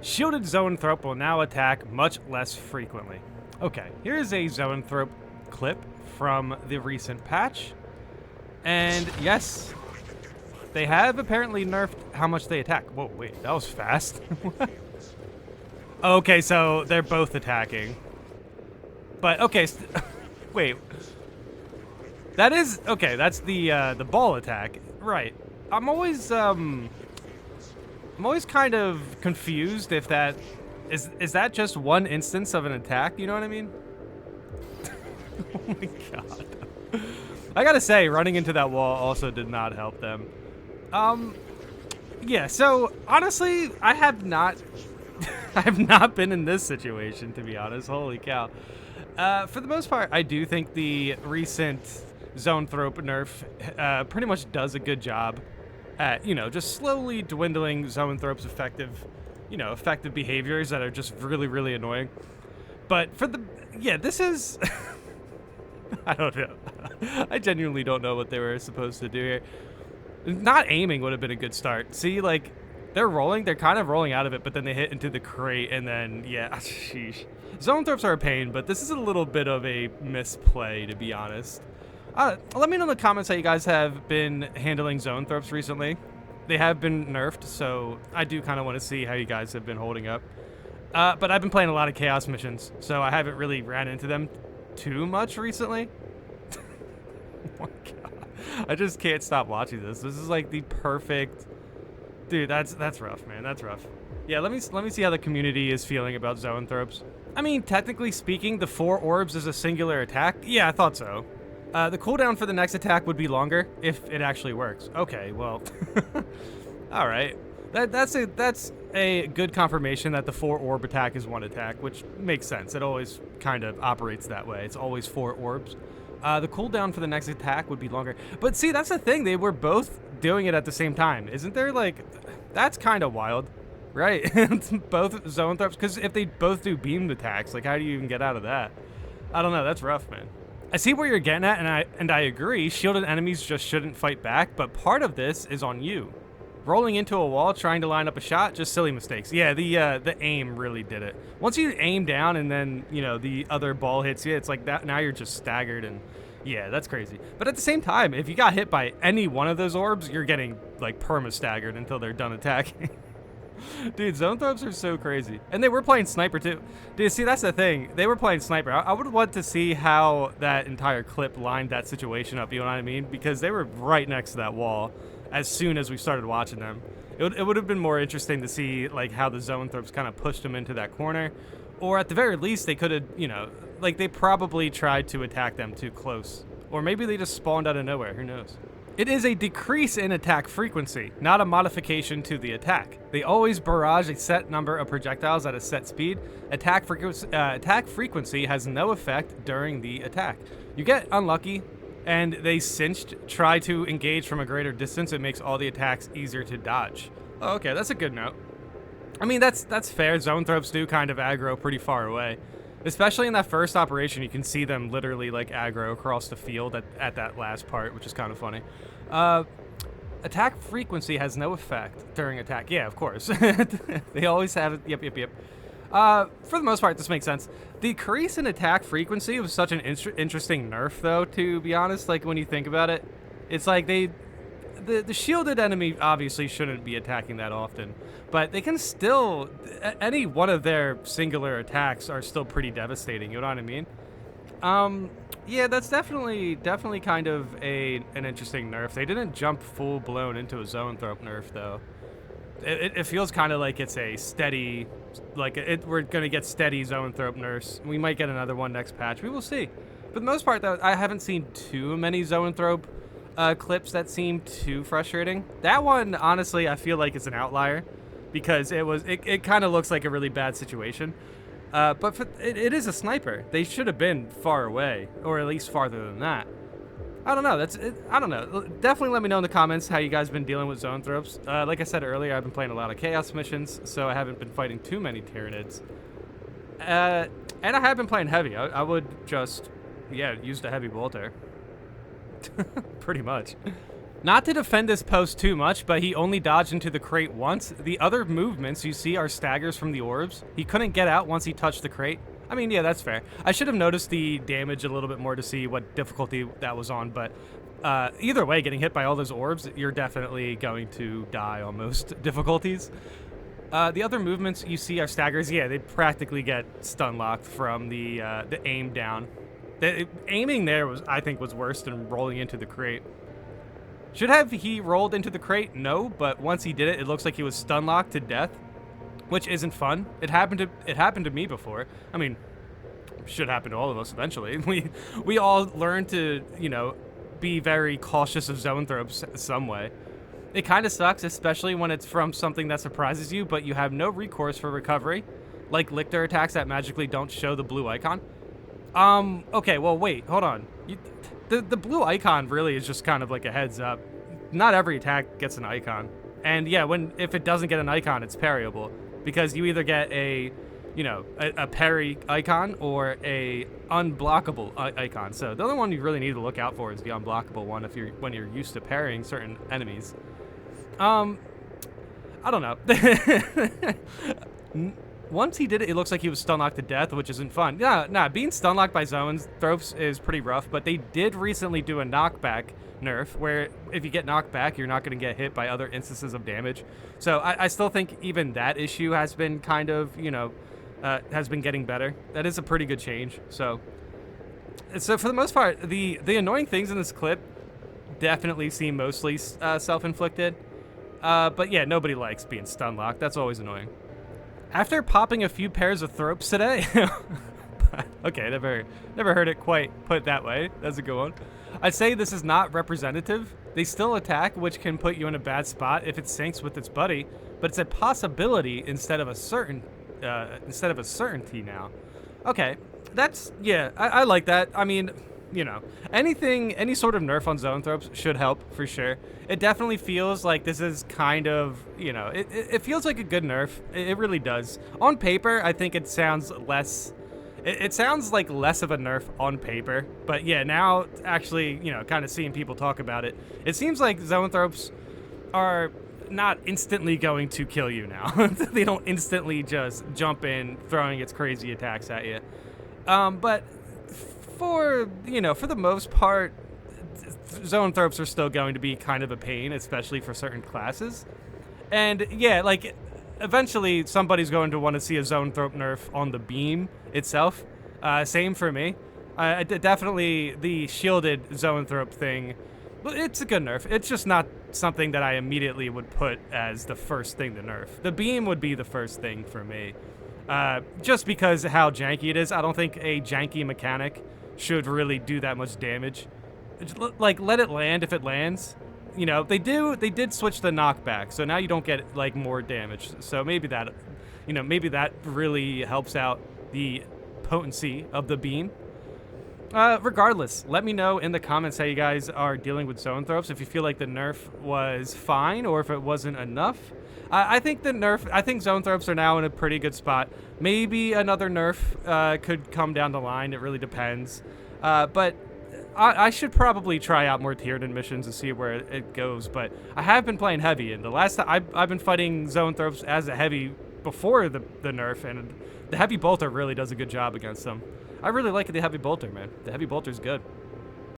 Shielded Zoanthrope will now attack much less frequently. Okay, here's a Zoanthrope clip from the recent patch. And yes, they have apparently nerfed how much they attack. Whoa, wait, that was fast. Okay, so they're both attacking. But, okay, wait. That is, okay, that's the ball attack. Right. I'm always kind of confused if that is that just one instance of an attack, you know what I mean? Oh my god. I gotta say, running into that wall also did not help them. Yeah, so honestly, I have not been in this situation, to be honest. Holy cow. For the most part, I do think the recent Zoanthrope nerf pretty much does a good job at, just slowly dwindling Zoanthrope's effective behaviors that are just really, really annoying. But this is, I don't know. I genuinely don't know what they were supposed to do here. Not aiming would have been a good start. See, like, they're kind of rolling out of it, but then they hit into the crate, and then, yeah, sheesh. Zoanthropes are a pain, but this is a little bit of a misplay, to be honest. Let me know in the comments how you guys have been handling Zoanthropes recently. They have been nerfed, so I do kind of want to see how you guys have been holding up. But I've been playing a lot of Chaos missions, so I haven't really ran into them too much recently. Oh my god. I just can't stop watching this. This is like the perfect... Dude, that's rough, man. That's rough. Yeah, let me see how the community is feeling about Zoanthropes. I mean, technically speaking, the 4 orbs is a singular attack. Yeah, I thought so. The cooldown for the next attack would be longer if it actually works. Okay, well, all right. That's a good confirmation that the 4 orb attack is 1 attack, which makes sense. It always kind of operates that way. It's always 4 orbs. The cooldown for the next attack would be longer. But see, that's the thing. They were both doing it at the same time. Isn't there, like, that's kind of wild, right? Both Zoanthropes, because if they both do beamed attacks, like, how do you even get out of that? I don't know. That's rough, man. I see where you're getting at, and I agree. Shielded enemies just shouldn't fight back, but part of this is on you. Rolling into a wall, trying to line up a shot, just silly mistakes. Yeah, the aim really did it. Once you aim down and then, the other ball hits you, it's like that. Now you're just staggered, and yeah, that's crazy. But at the same time, if you got hit by any one of those orbs, you're getting, like, perma-staggered until they're done attacking. Dude, Zoanthropes are so crazy. And they were playing Sniper, too. Dude, see, that's the thing. They were playing Sniper. I would want to see how that entire clip lined that situation up, you know what I mean? Because they were right next to that wall as soon as we started watching them. It would have been more interesting to see, like, how the Zoanthropes kind of pushed them into that corner. Or at the very least, they could have, like, they probably tried to attack them too close. Or maybe they just spawned out of nowhere. Who knows? It is a decrease in attack frequency, not a modification to the attack. They always barrage a set number of projectiles at a set speed. Attack frequency has no effect during the attack. You get unlucky, and they try to engage from a greater distance. It makes all the attacks easier to dodge. Oh, okay, that's a good note. I mean, that's fair. Zoanthropes do kind of aggro pretty far away. Especially in that first operation, you can see them literally, like, aggro across the field at that last part, which is kind of funny. Attack frequency has no effect during attack. Yeah, of course. They always have it. Yep. For the most part, this makes sense. The decrease in attack frequency was such an interesting nerf, though, to be honest. Like, when you think about it, it's like the shielded enemy obviously shouldn't be attacking that often, but they can still, any one of their singular attacks are still pretty devastating, you know what I mean? Yeah, that's definitely kind of an interesting nerf. They didn't jump full-blown into a Zoanthrope nerf, though. It feels kind of like it's a steady, like, we're going to get steady Zoanthrope nerfs. We might get another one next patch. We will see. For the most part, though, I haven't seen too many Zoanthrope clips that seem too frustrating. That one, honestly, I feel like it's an outlier because it kind of looks like a really bad situation. But it is a sniper. They should have been far away, or at least farther than that. I don't know. I don't know. Definitely let me know in the comments how you guys been dealing with Zoanthropes. Like I said earlier, I've been playing a lot of Chaos missions, so I haven't been fighting too many Tyranids. And I have been playing heavy. I would just, use the heavy bolter. Pretty much. Not to defend this post too much, but he only dodged into the crate once. The other movements you see are staggers from the orbs. He couldn't get out once he touched the crate. I mean, yeah, that's fair. I should have noticed the damage a little bit more to see what difficulty that was on, but either way, getting hit by all those orbs, you're definitely going to die on most difficulties. The other movements you see are staggers. Yeah, they practically get stun locked from the aim down. The aiming there I think was worse than rolling into the crate. Should have he rolled into the crate? No, but once he did it, it looks like he was stun locked to death, which isn't fun. It happened to me before. I mean, should happen to all of us eventually. We all learn to, be very cautious of zoanthropes some way. It kind of sucks, especially when it's from something that surprises you, but you have no recourse for recovery, like Lictor attacks that magically don't show the blue icon. Okay, well, wait, hold on. The blue icon really is just kind of like a heads up. Not every attack gets an icon. And yeah, if it doesn't get an icon, it's parryable. Because you either get a parry icon or a unblockable icon. So the only one you really need to look out for is the unblockable one when you're used to parrying certain enemies. I don't know. Once he did it, it looks like he was stun locked to death, which isn't fun. Nah, being stun locked by Zoanthropes is pretty rough, but they did recently do a knockback nerf, where if you get knocked back, you're not going to get hit by other instances of damage. So I still think even that issue has been kind of, has been getting better. That is a pretty good change. So for the most part, the annoying things in this clip definitely seem mostly self-inflicted. But yeah, nobody likes being stun locked. That's always annoying. After popping a few pairs of thropes today, okay, never heard it quite put that way. That's a good one. I'd say this is not representative. They still attack, which can put you in a bad spot if it syncs with its buddy, but it's a possibility instead of a certainty now. Okay, I like that. I mean, any sort of nerf on Zoanthropes should help for sure. It definitely feels like this is kind of, it feels like a good nerf. It really does. On paper, I think it sounds less. It sounds like less of a nerf on paper, but yeah, now actually, kind of seeing people talk about it, it seems like Zoanthropes are not instantly going to kill you now. They don't instantly just jump in, throwing its crazy attacks at you. But for the most part, Zoanthropes are still going to be kind of a pain, especially for certain classes. And yeah, like eventually somebody's going to want to see a Zoanthrope nerf on the beam itself. Same for me. Definitely the shielded Zoanthrope thing. But it's a good nerf. It's just not something that I immediately would put as the first thing to nerf. The beam would be the first thing for me. Just because of how janky it is. I don't think a janky mechanic should really do that much damage. Like, let it land if it lands. They did switch the knockback, so now you don't get like more damage. So maybe that, maybe that really helps out the potency of the beam. Regardless, let me know in the comments how you guys are dealing with Zoanthropes, if you feel like the nerf was fine or if it wasn't enough. I think Zoanthropes are now in a pretty good spot. Maybe another nerf could come down the line. It really depends. But I should probably try out more tiered missions and see where it goes. But I have been playing heavy, and the last time I've been fighting Zoanthropes as a heavy before the nerf, and the heavy bolter really does a good job against them. I really like the heavy bolter, man. The heavy bolter's good.